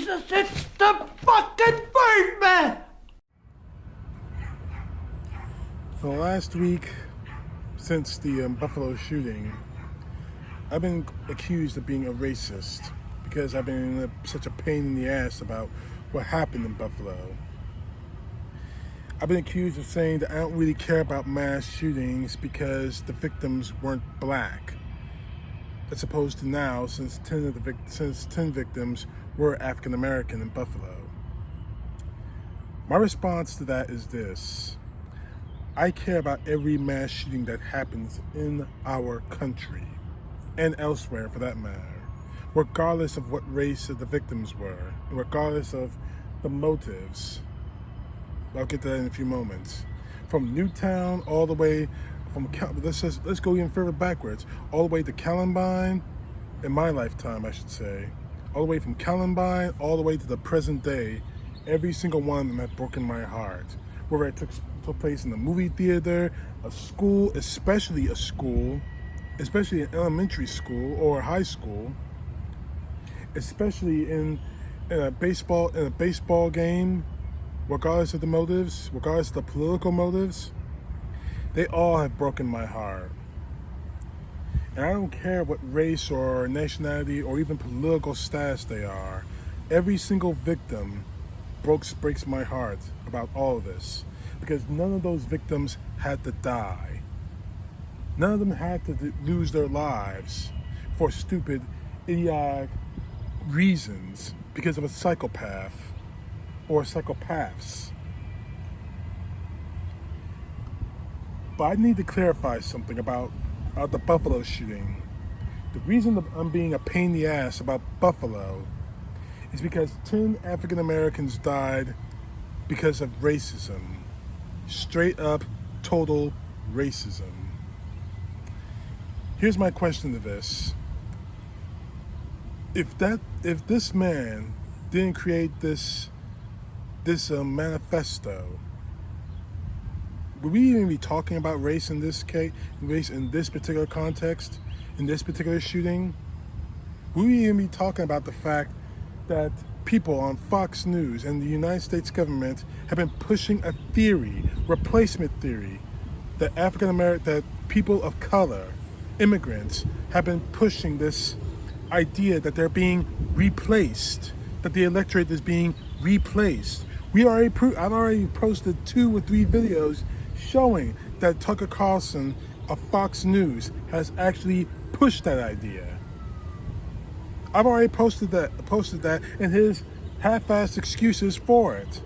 Jesus, it's the fucking Birdman! For the last week, since the Buffalo shooting, I've been accused of being a racist because I've been such a pain in the ass about what happened in Buffalo. I've been accused of saying that I don't really care about mass shootings because the victims weren't black, as opposed to now, since 10 victims were African American in Buffalo. My response to that is this: I care about every mass shooting that happens in our country, and elsewhere for that matter, regardless of what race the victims were, regardless of the motives. I'll get to that in a few moments. From Newtown all the way, let's go even further backwards, all the way to Columbine, in my lifetime I should say, all the way from Columbine all the way to the present day, every single one of them have broken my heart. Whether it took place in a movie theater, a school, especially an elementary school or a high school, especially in a baseball game, regardless of the motives, regardless of the political motives, they all have broken my heart. And I don't care what race or nationality or even political status they are. Every single victim breaks my heart about all of this, because none of those victims had to die. None of them had to lose their lives for stupid, idiotic reasons because of a psychopath or psychopaths. But I need to clarify something about the Buffalo shooting. The reason that I'm being a pain in the ass about Buffalo is because 10 African Americans died because of racism. Straight up, total racism. Here's my question to this. If this man didn't create this manifesto, would we even be talking about race in this case, race in this particular context, in this particular shooting? Would we even be talking about the fact that people on Fox News and the United States government have been pushing a theory, replacement theory, that people of color, immigrants, have been pushing this idea that they're being replaced, that the electorate is being replaced? I've already posted 2 or 3 videos showing that Tucker Carlson of Fox News has actually pushed that idea. I've already posted that in his half-assed excuses for it,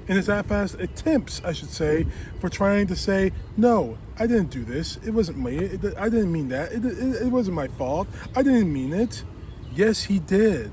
in his half-assed attempts, I should say, for trying to say, no, I didn't do this. It wasn't me. I didn't mean that. It wasn't my fault. I didn't mean it. Yes, he did.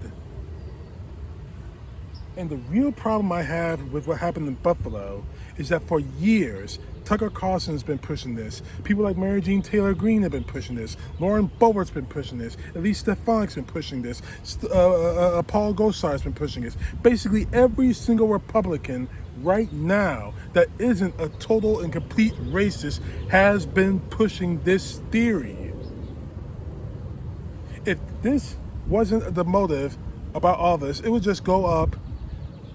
And the real problem I have with what happened in Buffalo is that for years, Tucker Carlson has been pushing this. People like Mary Jean Taylor Greene have been pushing this. Lauren Boebert's been pushing this. Elise Stefanik's been pushing this. Paul Gosar has been pushing this. Basically, every single Republican right now that isn't a total and complete racist has been pushing this theory. If this wasn't the motive about all this, it would just go up.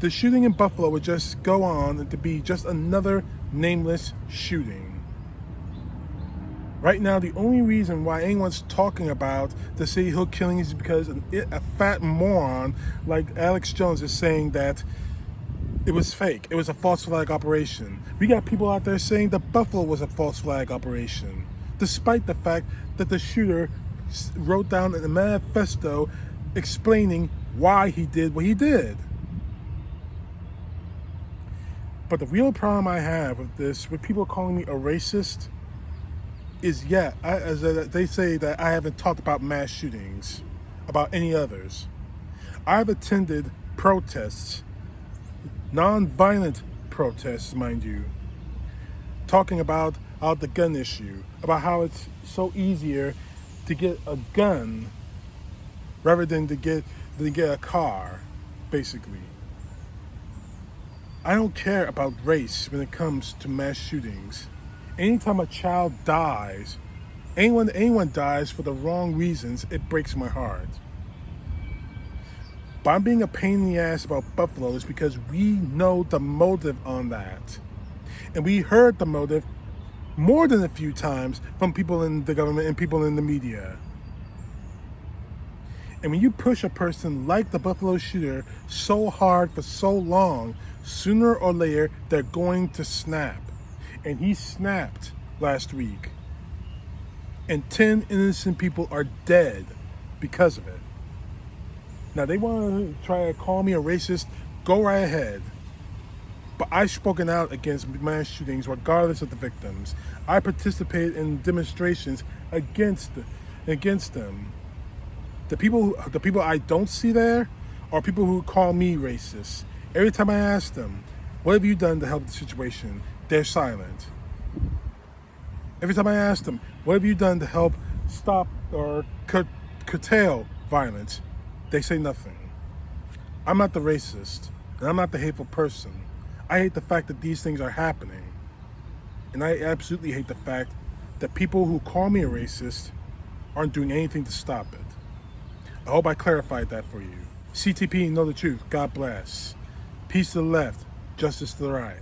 The shooting in Buffalo would just go on to be just another nameless shooting. Right now, the only reason why anyone's talking about the City Hill killing is because a fat moron like Alex Jones is saying that it was fake. It was a false flag operation. We got people out there saying that Buffalo was a false flag operation, despite the fact that the shooter wrote down in a manifesto explaining why he did what he did. But the real problem I have with this, with people calling me a racist, is they say that I haven't talked about mass shootings, about any others. I've attended protests, non-violent protests, mind you, talking about the gun issue, about how it's so easier to get a gun rather than to get a car, basically. I don't care about race when it comes to mass shootings. Anytime a child dies, anyone dies for the wrong reasons, it breaks my heart. But I'm being a pain in the ass about Buffalo is because we know the motive on that. And we heard the motive more than a few times from people in the government and people in the media. And when you push a person like the Buffalo shooter so hard for so long, sooner or later, they're going to snap. And he snapped last week. And 10 innocent people are dead because of it. Now, they want to try to call me a racist, go right ahead. But I've spoken out against mass shootings regardless of the victims. I participated in demonstrations against them. The people I don't see there are people who call me racist. Every time I ask them, what have you done to help the situation? They're silent. Every time I ask them, what have you done to help stop or curtail violence? They say nothing. I'm not the racist, and I'm not the hateful person. I hate the fact that these things are happening. And I absolutely hate the fact that people who call me a racist aren't doing anything to stop it. I hope I clarified that for you. CTP, know the truth. God bless. Peace to the left, justice to the right.